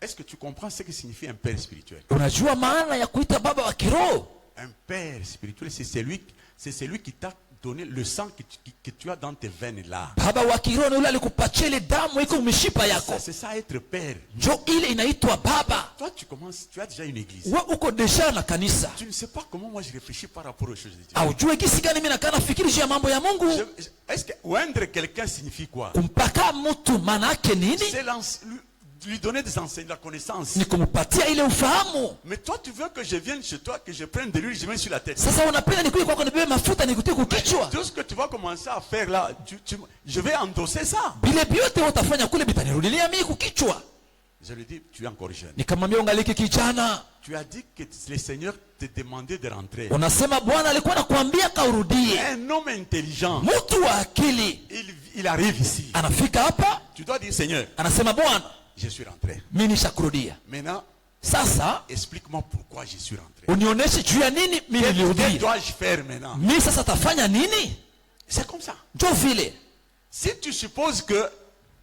Est-ce que tu comprends ce que signifie un père spirituel? unajua maana ya kuita baba wa kiroho? Un père spirituel, c'est celui qui t'a donné le sang que tu as dans tes veines là. Baba wa kiroho ni yule alikupatia ile damu iko mishipa yako. C'est ça être père. Ndio ile inaitwa baba. Toi, tu as déjà une église. Wewe uko deja na kanisa. Tu ne sais pas comment moi je réfléchis par rapport aux choses de Dieu. Aujue gisi gani mimi nakaa nafikiri juu ya mambo ya Mungu? Est-ce que oindre quelqu'un signifie quoi? Kumpaka mtu maana yake nini? C'est lui donner des enseignements, de la connaissance. Ni kumpatia ile ufahamu. Mais toi, tu veux que je vienne chez toi, que je prenne de l'huile, je mets sur la tête. Sasa unapenda nikuye kwako nibebe mafuta nikutie kukichwa? Tout ce que tu vas commencer à faire là, je vais endosser ça. Bile biote utafanya kule bitanirudilia mimi kukichwa. Je lui dis, tu es encore jeune. Nikamwambia ungaliki kijana. Tu as dit que le Seigneur te demandait de rentrer. Unasema Bwana alikuwa anakuambia kaurudie. Un homme intelligent, Mtu wa akili il arrive ici. anafika hapa, Tu dois dire, Seigneur, anasema Bwana, je suis rentré. mimi nishakurudia. Maintenant, Sasa explique-moi pourquoi je suis rentré. unionyeshe juu ya nini mimi Que nilirudia. dois-je faire maintenant? Mimi sasa tafanya nini? C'est comme ça. Ndio vile. Si tu supposes que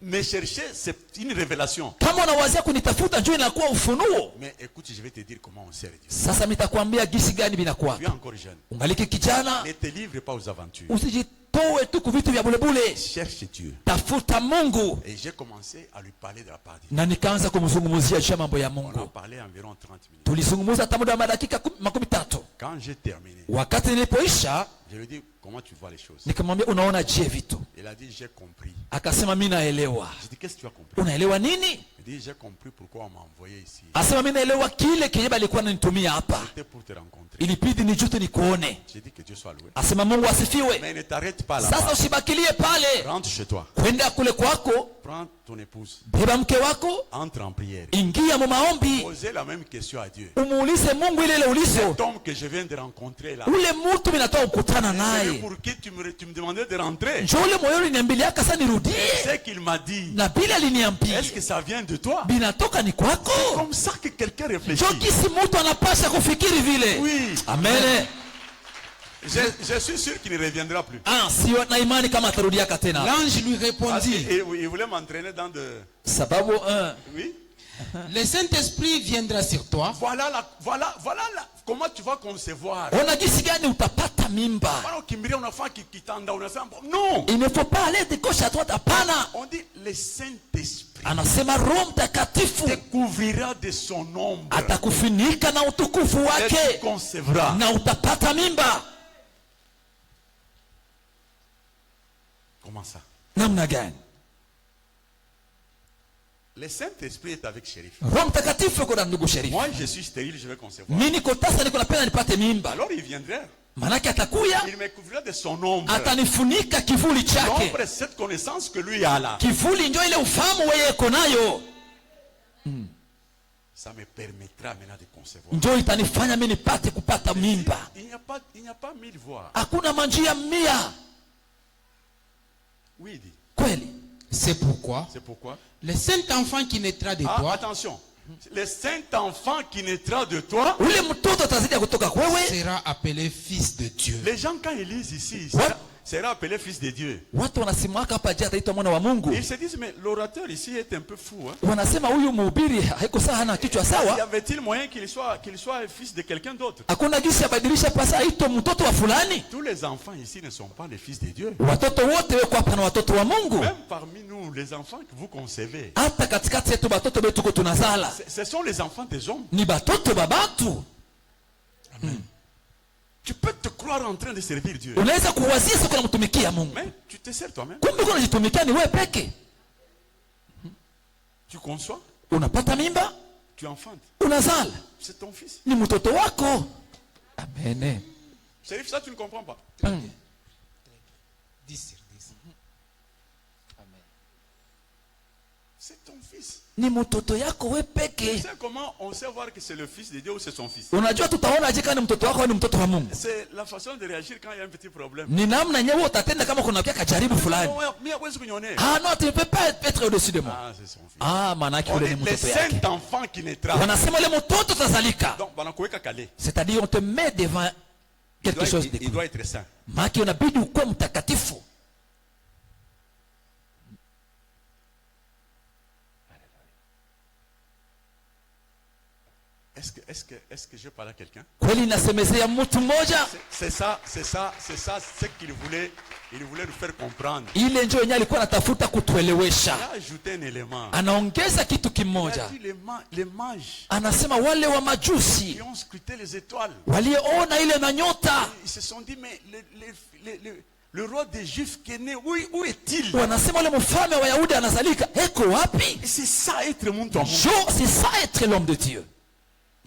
me chercher, c'est une révélation. Kama unawazia kunitafuta njoo inakuwa ufunuo. Mais écoute, je vais te dire comment on sert Dieu. Sasa nitakwambia gisi gani binakuwa. Tu es encore jeune. Ungaliki kijana, Ne te livre pas aux aventures. usijitoe tu kwa vitu vya bulebule. Cherche Dieu. Tafuta Mungu. Et j'ai commencé à lui parler de la part de Dieu. Na nikaanza kumzungumzia juu ya mambo ya On a Mungu. parlé environ 30 minutes. Tulizungumza hata muda wa madakika 13. Quand j'ai terminé, Wakati nilipoisha, je lui ai dit, comment tu vois les choses? nikamwambia unaona je vitu? Il a dit, j'ai compris. Akasema mimi naelewa. J'ai dit, qu'est-ce que tu as compris? Unaelewa nini? Il dit, j'ai compris pourquoi on m'a envoyé ici. Asema mimi naelewa kile kenye balikuwa ananitumia hapa. C'était pour te rencontrer. Ilibidi nijute nikuone. J'ai dit que Dieu soit loué. Asema Mungu asifiwe. Mais ne t'arrête pas là. Sasa usibakilie pale. Rentre chez toi. Kwenda kule kwako, Prends ton épouse. beba mke wako, Entre en prière. ingia mu maombi. Posez la même question à Dieu. Umuulize Mungu ile ulizo. Cet homme que je viens de rencontrer là. Ule mtu minatoka kukutana C'est naye. pour qui tu me demandais de rentrer. Njoo ule moyoni niambilia kasa nirudie. C'est qu'il m'a dit. Na bila aliniambia. Est-ce que ça vient de toi? Binatoka ni kwako. Comme ça que quelqu'un réfléchit. Njoo kisi mtu anapasha kufikiri vile. Oui. Amen. Je suis sûr qu'il ne reviendra plus. Ah, sio na imani kama atarudiaka tena. L'ange lui Parce répondit, qu'il voulait m'entraîner dans de... Sababu Oui. le Saint-Esprit viendra sur toi. Voilà comment tu vas concevoir. ona gisi gani utapata mimba. Voilà, ukimbilia unafaa kitanda unasema non. Il ne faut pas aller de gauche à droite, hapana. On dit le Saint-Esprit Anasema Roho Mtakatifu te couvrira de son ombre. atakufunika na utukufu Et tu wake concevras. na utapata mimba. Comment ça? Namna gani? Le Saint-Esprit est avec Shérif. Roho Mtakatifu yuko na ndugu Sherifu. Moi, je suis stérile, je vais concevoir. Mimi niko tasa, niko napenda nipate mimba. Alors il viendrait. Manake atakuya, Il me couvrira de son ombre. atanifunika kivuli chake. L'ombre, c'est cette connaissance que lui a là. Kivuli ndio ile ufahamu wewe uko nayo. Ça me permettra maintenant de concevoir. Ndio itanifanya mimi nipate kupata mimba. Il n'y a pas 1000 voies. Hakuna manjia 100. Oui, il dit. Kweli. C'est pourquoi C'est pourquoi. le Saint-Enfant qui naîtra de toi Attention. Le Saint-Enfant qui naîtra de toi. Ule mtoto atazidi kutoka kwewe. sera appelé Fils de Dieu. Les gens, quand ils lisent ici, What? sera appelé fils de Dieu. Watu wanasimwaka hapa je ataitwa mwana wa Mungu. Ils se disent, mais l'orateur ici est un peu fou. Hein? Wanasema huyu mhubiri haiko sawa, hana kichwa Y sawa. avait-il moyen qu'il soit fils de quelqu'un d'autre? Hakuna gisi abadilisha pasa aitwe mtoto wa fulani. Tous les enfants ici ne sont pas les fils de Dieu. Watoto wote weko hapa na watoto wa Mungu. Même parmi nous, les enfants que vous concevez, Hata katikati yetu batoto betu ko tunazala ce sont les enfants des hommes. ni batoto babatu. Tu peux te croire en train de servir Dieu. Unaweza kuwazia sio kuna mtumikia Mungu. Mais tu te sers toi-même. Kumbe kuna jitumikia ni wewe peke. Tu conçois, Unapata mimba, tu enfantes. unazala. C'est ton fils. Ni mtoto wako. Amen. Shérif, ça tu ne comprends pas. 10 sur 10. C'est ton fils. Ni mtoto yako wewe Tu peke. sais comment on sait voir que c'est le fils de Dieu ou c'est son fils? Unajua tutaona aje kama ni mtoto wako au ni mtoto wa Mungu. C'est la façon de réagir quand il y a un petit problème. Ni namna nyewe utatenda kama kuna kia kajaribu fulani. Mais où est-ce qu'on est? Ah non, tu ne peux pas être au-dessus de moi. Ah, c'est son fils. Ah, manake On ule est ni le mtoto yake. saint enfant qui naîtra. Wanasema ule mtoto tazalika. Donc, banakuweka kale. C'est-à-dire on te met devant quelque chose de Il doit être saint. Maki unabidi ukuwe mtakatifu. Est-ce que je parle à quelqu'un? Kweli nasemezea mtu mmoja. C'est ça, ce qu'il voulait. Il voulait nous faire comprendre. Ile njoo yenyewe alikuwa anatafuta Il kutuelewesha. a ajouté un élément. Anaongeza kitu Il a kimoja. dit les mages Anasema wale wa majusi qui ont scruté les étoiles. walioona ile manyota Ils se sont dit, mais le roi des Juifs qui est né, où est-il? wanasema ule mfalme wa Yahudi anazalika, eko wapi? Et c'est ça être mon homme. C'est ça être l'homme de Dieu.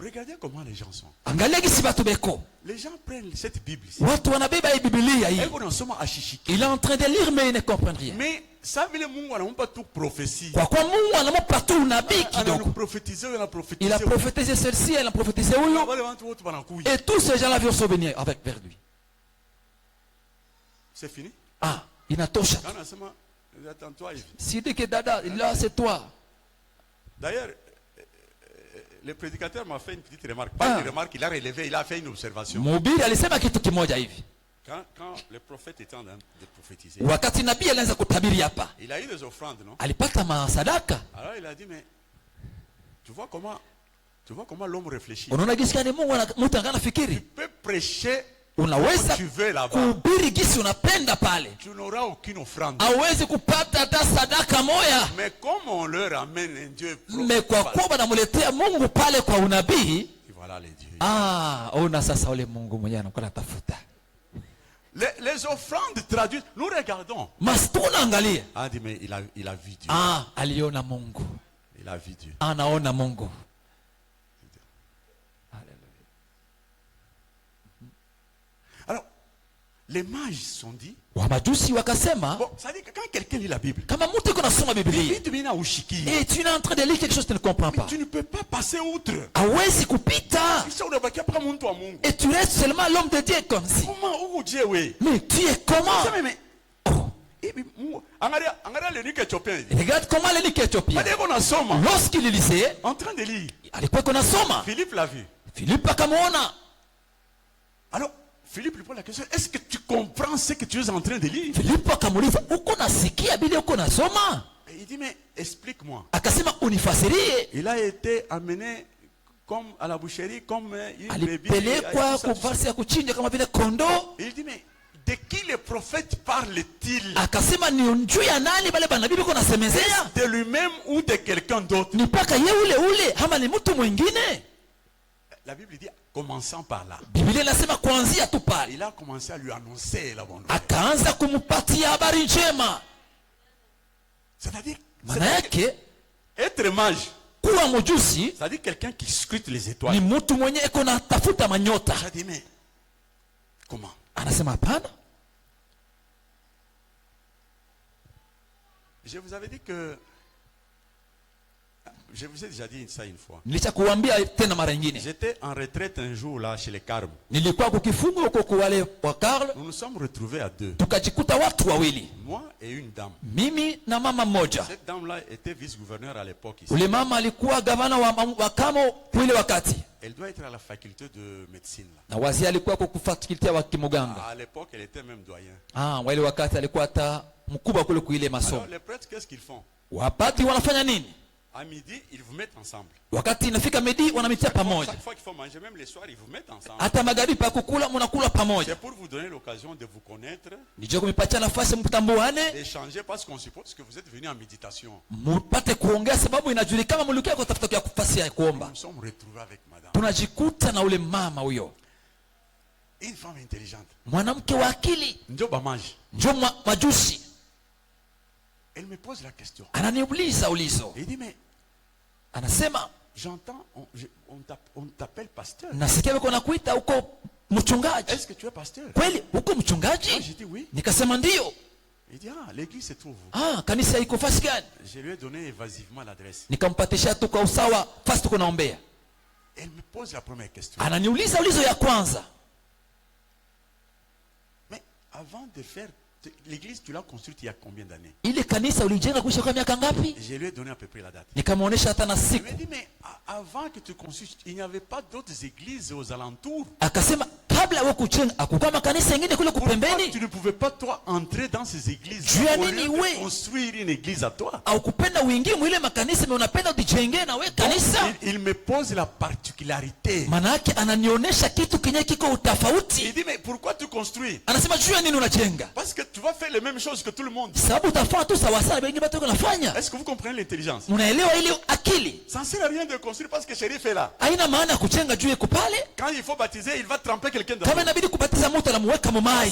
Regardez comment les gens sont. Angalia gisi batu beko. Les gens prennent cette Bible ici. Watu wanabeba hii Biblia hii. Et on en somme à chichiquer. Il est en train de lire mais il ne comprend rien. Mais ça veut dire que Mungu n'a pas tout prophétie. Kwa kuwa Mungu anampa tu unabii Il a kidogo. prophétisé, il a prophétisé. Il a prophétisé celle-ci, elle a prophétisé huyo. Et tous ces gens-là vont se venir avec vers lui. C'est fini. Ah, inatosha. Quand on somme, attends-toi, Yves. Si dit que dada, là c'est toi. D'ailleurs, le prédicateur m'a fait une petite remarque. Pas une remarque, il a relevé, il a fait une observation. Mhubiri alisema kitu kimoja hivi. Quand le prophète était en train de prophétiser, Wakati nabii alianza kutabiri hapa, il a eu des offrandes, non? alipata masadaka. Alors il a dit, mais tu vois comment l'homme réfléchit. Unaona gisi gani Mungu mtu angana Tu fikiri? peux prêcher Unaweza tu veux là-bas. kuhubiri gisi unapenda pale. Tu n'auras aucune offrande. Hawezi kupata hata sadaka moya. Mais comme on leur amène un Dieu Mais kwa kuwa banamuletea Mungu pale kwa unabii, et voilà les dieux. ona sasa ule Mungu mwenyewe anakuwa anatafuta. Les offrandes traduites, nous regardons. Mas tunaangalia. Ah, dit, mais il a vu Dieu. Aliona Mungu. Il a vu Dieu. anaona Mungu. Alors, les mages sont dit, Wamajusi wakasema, bon, ça dit que quand quelqu'un lit la Bible, kama mtu yuko nasoma Biblia vite vient ushiki. et tu es en train de lire quelque chose que tu ne comprends Mais pas, tu ne peux pas passer outre. hawezi kupita Ça, on a baqué après mon toit, mon. et tu restes seulement l'homme de Dieu comme si. Comment où Dieu oui? Mais tu es comment? Mais Oh, et puis angalia le nique éthiopien. regarde comment les Éthiopien, Pas dire qu'on a somme lorsqu'il lisait, en train de lire. alikuwa kunasoma. Philippe l'a vu. Filipo akamwona. Alors, Philippe lui pose la question, est-ce que tu comprends ce que tu es en train de lire? Filipo akamuuliza, uko nasikia Biblia uko nasoma? Et il dit, mais explique-moi. Akasema, unifasirie. Il a été amené comme à la boucherie, comme une bébé. Alipelekwa kufasi ya kuchinja kama vile kondoo. Il dit, mais de qui le prophète parle-t-il? Akasema, ni juu ya nani bale banabii biko nasemezea? De lui-même ou de quelqu'un d'autre? Ni paka ye ule ama ni mtu mwingine? La Bible dit, commençant par là. Biblia inasema kuanzia tu pale. Il a commencé à lui annoncer la bonne nouvelle. Akaanza kumpatia habari njema. C'est-à-dire, Maana yake être mage, kuwa mjusi c'est-à-dire quelqu'un qui scrute les ni étoiles. mtu mwenye eko na tafuta manyota. J'ai dit, mais comment? Anasema hapana. Je vous avais dit que... Je vous ai déjà dit ça une fois. Nilisha kuambia tena mara nyingine. J'étais en retraite un jour là chez les Carmes. Nilikuwa kukifungo huko kwa wale wa Karl, Nous nous sommes retrouvés à deux. tukajikuta watu wawili. Moi et une dame. Mimi na mama mmoja. Cette dame-là était vice-gouverneur à l'époque ici. Ule mama alikuwa gavana wa Kamo kwa ile wakati. Elle doit être à la faculté de médecine là. Na wazee alikuwa kwa fakulti ya kimuganga. À l'époque, elle était même doyen. Wa ile wakati alikuwa hata mkubwa kule kuile Alors masomo. les prêtres, qu'est-ce qu'ils font? Wapati wanafanya nini? À midi, ils vous mettent ensemble. Wakati inafika midi wanamitia pamoja. Chaque fois qu'il faut manger, même les soirs, ils vous mettent ensemble. Hata magharibi pa kukula mnakula pamoja. C'est pour vous donner l'occasion de vous connaître, Nijue kumipatia nafasi mtambuane, d'échanger, parce qu'on suppose que vous êtes venu en méditation. mpate kuongea sababu inajulikana mlikuwa kwa tafuta kwa nafasi ya Nous kuomba. nous sommes retrouvés avec madame. Tunajikuta na ule mama huyo. Une femme intelligente. Mwanamke wa akili, Njoba mage. njoo majusi. Elle me pose la question. Ananiuliza ulizo. Elle dit, mais Anasema, j'entends, on t'appelle pasteur. nasikia wako nakuita uko mchungaji. Est-ce que tu es pasteur? Kweli uko Moi, mchungaji? j'ai dit oui. Nikasema ndio. Il dit, ah, l'église se trouve où? Kanisa iko fasi gani? Je lui ai donné évasivement l'adresse. Nikampatisha tu kwa usawa fasi tuko naombea. Elle me pose la première question. Ananiuliza ulizo ya kwanza. Mais avant de faire... L'église, tu l'as construite il y a combien d'années? Ile kanisa ulijenga kuisha kwa miaka ngapi? Je lui ai donné à peu près la date. Nikamwonyesha hata na Il siku. m'a dit, mais avant que tu construises, il n'y avait pas d'autres églises aux alentours. Akasema kabla wewe kujenga akukuwa makanisa mengine kule Pourquoi kupembeni? tu ne pouvais pas, toi, entrer dans ces églises Juu ya au nini lieu we? de construire une église à toi? Au kupenda uingie mwile makanisa mais unapenda ujijengee na wewe kanisa? Il me pose la particularité. Manake ananionyesha kitu kenye kiko Il utofauti. dit, mais pourquoi tu construis? Anasema juu ya nini unajenga? Parce que tu vas faire les mêmes choses que tout le monde. Sababu utafanya tu sawa sawa wengine watu wanafanya. Est-ce que vous comprenez l'intelligence? Unaelewa ile akili? Ça ne sert à rien de construire parce que Shérif est là. Haina maana kujenga juu iko pale. Quand il faut baptiser, il va tremper quelqu'un dans Kama l'eau. inabidi kubatiza mtu anamuweka mumai.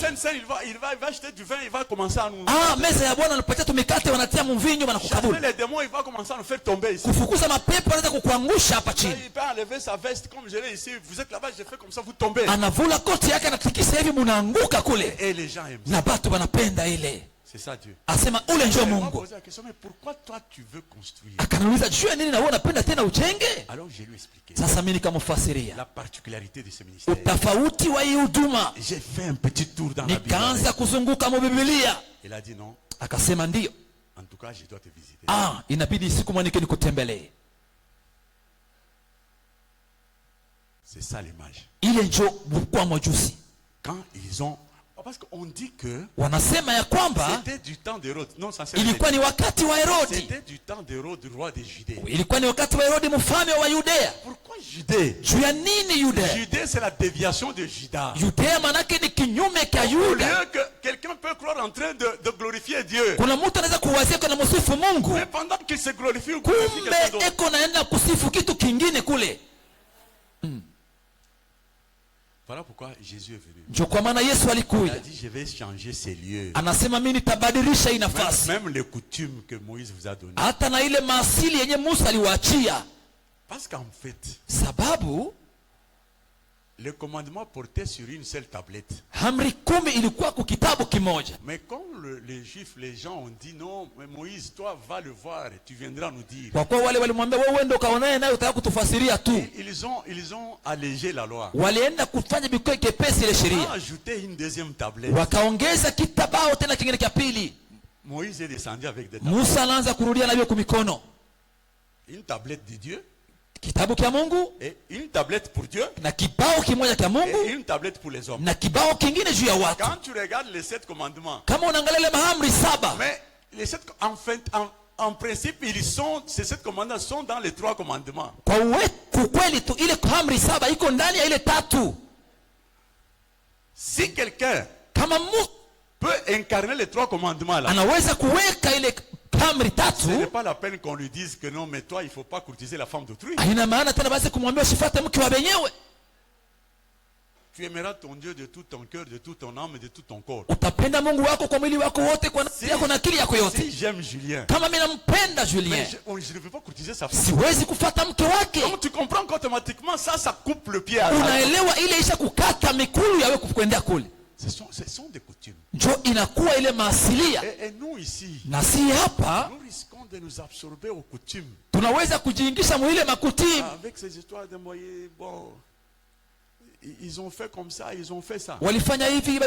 Il va acheter du vin, il va commencer à nous... Meza ya Bwana anapatia tu mikate wanatia mvinyo Chasser wanakukabuli. les démons, il va commencer à nous faire tomber ici. Kufukuza mapepo anaweza kukuangusha hapa Là, chini. il peut enlever sa veste comme je l'ai ici. Vous êtes là-bas, j'ai fait comme ça, vous tombez. Anavula koti yake anatikisa hivi munaanguka kule. Et les gens aiment ça. Na batu wanapenda ile. C'est ça Dieu. Asema ule njoo Elle m'a Mungu. posé la question, mais pourquoi toi tu veux construire? Akaniuliza juu ya nini na wewe unapenda tena ujenge? Alors je lui ai expliqué Sasa mimi nikamfasiria la particularité de ce ministère. utofauti wa hii huduma. J'ai fait un petit tour dans la Bible. Nikaanza kuzunguka mu Biblia. Il a dit non. Akasema ndio. En tout cas, je dois te visiter. Inabidi siku mwanike nikutembelee. C'est ça l'image. Ile njoo kwa majusi. Quand ils ont... Parce qu'on dit que Wanasema ya kwamba c'était du temps d'Hérode. Non, ça c'est... ilikuwa ni wakati wa Herodi. C'était du temps d'Hérode, roi de Judée. Ilikuwa ni wakati wa Herodi mfalme wa Yudea. Pourquoi Judée? Juu ya nini Yudea? Judée, c'est la déviation de Juda. Yudea manake ni kinyume cha Au Yuda. lieu que quelqu'un peut croire en train de glorifier Dieu. Kuna mtu anaweza kuwazia kana msifu Mungu. Mais pendant qu'il se glorifie ou glorifie quelqu'un Kumbe d'autre. eko naenda kusifu kitu kingine kule. Voilà pourquoi pourquoi Jésus est venu. Ndio kwa maana Yesu Il a alikuja. dit, je vais changer ces lieux. Anasema mimi nitabadilisha hii nafasi. Même les coutumes que Moïse vous a données. Hata na ile maasili yenye Musa aliwaachia. Parce qu'en fait, Sababu le commandement portait sur une seule tablette. amri 10 ilikuwa kwa kitabu kimoja. Mais quand les Juifs, les gens ont dit non, mais Moïse, toi va le voir et tu viendras nous dire. Kwa kuwa wale walimwambia wewe ndio kaonaye naye utaka kutufasiria tu. Ils ont allégé la loi. Walienda kufanya bikoe kepesi ile Ils ont sheria. ajouté une deuxième tablette. Wakaongeza kitabao tena kingine cha pili. Moïse est descendu avec des tablettes. Musa anaanza kurudia navyo kumikono. Une tablette de Dieu. Kitabu kia Mungu Et une tablette pour Dieu. na kibao kimoja kia Et Mungu une tablette pour les hommes. na kibao kingine juu ya watu. Quand tu regardes les 7 commandements, Kama unaangalia ile maamri 7, mais les 7, en principe, ces 7 commandements sont dans les 3 commandements. kwa kweli tu ile amri 7 iko ndani ya ile 3. Si quelqu'un Kama mtu peut incarner les 3 commandements là, anaweza kuweka ile amri ce n'est 3, pas la peine qu'on lui dise que non, mais toi, il ne faut pas courtiser la femme d'autrui. haina maana tena basi kumwambia usifuate mke wa wenyewe. Tu aimeras ton Dieu de tout ton cœur, de toute ton âme et de tout ton corps. Utapenda Mungu wako kwa mwili wako wote, kwa nafsi yako na akili yako Si yote. j'aime Julien, Kama mimi nampenda Julien, mais je ne veux pas courtiser sa femme. siwezi kufuata mke wake. Donc tu comprends qu'automatiquement, ça coupe le pied à l'âme. Unaelewa ile isha kukata mikulu yawe kukwendea kule. Ce sont des coutumes. Njo inakuwa ile maasilia. Et nous ici, Na si hapa nous risquons de nous absorber aux coutumes. tunaweza kujiingisha mwile makutimu. Avec ces histoires de moyens, bon, ils ont fait comme ça, ils ont fait ça. Walifanya hivi.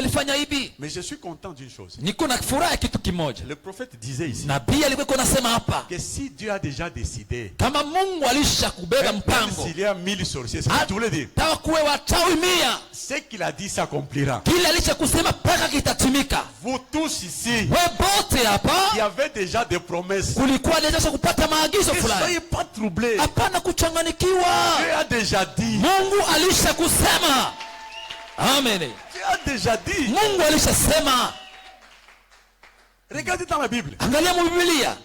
Mais je suis content d'une chose. Niko na furaha ya kitu kimoja. Le prophète disait ici Nabii alikuwa anasema hapa, que si Dieu a déjà décidé, kama Mungu alisha kubeba même mpango, s'il y a 1000 sorciers, c'est ce que tu voulais dire. hata kuwe wachawi 100, Ce qu'il a dit s'accomplira. kile alisha kusema paka kitatimika. Vous tous ici, We bote il y hapa avait déjà des promesses. kulikuwa deja kupata maagizo Ne soyez fulani. pas troublés. Hapana kuchanganikiwa. Dieu a déjà dit. Mungu alisha kusema. Amen. Dieu a déjà dit. Mungu alisha sema. Regardez dans la Bible. Angalia mu Biblia.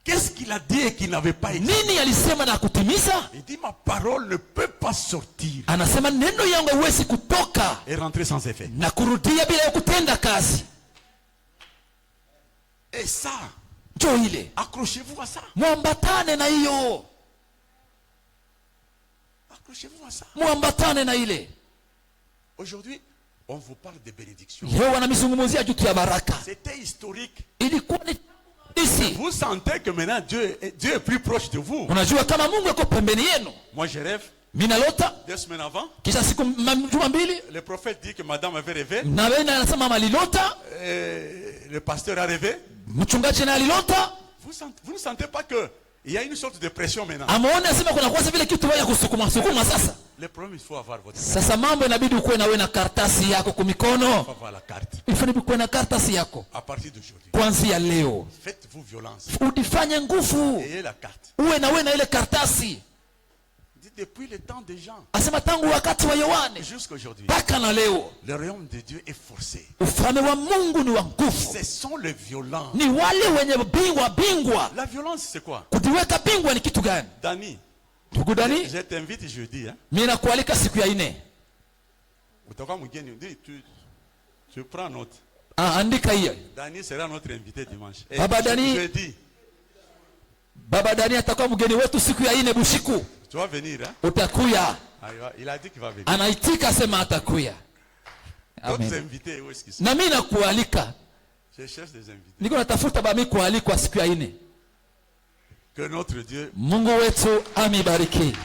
Qu'est-ce qu'il a dit et qu'il n'avait pas écrit? Nini alisema na kutimiza? Il dit ma parole ne peut pas sortir Anasema neno yangu haiwezi kutoka et rentrer sans effet. na kurudia bila kutenda kazi. Et ça, Njo ile. accrochez-vous à ça. Muambatane na hiyo. Accrochez-vous à ça. Muambatane na ile. Aujourd'hui, on vous parle de bénédiction. Leo wanamizungumzia juu ya baraka. C'était historique. Ilikuwa ni disi. Vous sentez que maintenant Dieu est plus proche de vous. Unajua kama Mungu yuko pembeni yenu. Moi, je rêve. Mimi nalota 2 semaines avant, kisha siku juma mbili le prophète dit que madame avait rêvé. na wewe anasema mama alilota, Le pasteur a rêvé. mchungaji na alilota. Vous ne sentez pas que il y a une sorte de pression maintenant. Ameona anasema kuna kwanza vile kitu waya kusukuma sasa. Le problème, il faut avoir votre carte. Sasa mambo inabidi ukuwe na wewe na karatasi yako kumikono. Il faut avoir la carte. Ifanye ukuwe na karatasi yako. À partir d'aujourd'hui, Kuanzia leo faites-vous violence. udifanye nguvu. Ayez la carte. Uwe na wewe na ile karatasi. Dites depuis le temps des gens Asema tangu wakati wa Yohane jusqu'à aujourd'hui, mpaka na leo le royaume de Dieu est forcé. ufalme wa Mungu ni wa nguvu. Ce sont les violents. Ni wale wenye bingwa. La violence, c'est quoi? Kujiweka bingwa ni kitu gani? Dani, Ndugu Dani, je t'invite jeudi. Hein? mimi nakualika siku ya 4. Utakuwa mgeni, tu prends note. Andika hiyo. Dani sera notre invité dimanche. Baba Dani. Jeudi, Baba Dani atakuwa mgeni wetu siku ya 4 bushiku. tu vas venir. Hein? Utakuya. Il a dit qu'il va venir. Anaitika sema atakuya. D'autres Amen. invités, où est-ce qu'ils sont? Na mimi nakualika. Je cherche des invités. Niko natafuta bami kualikwa siku ya 4. Que notre Dieu Mungu wetu amibariki.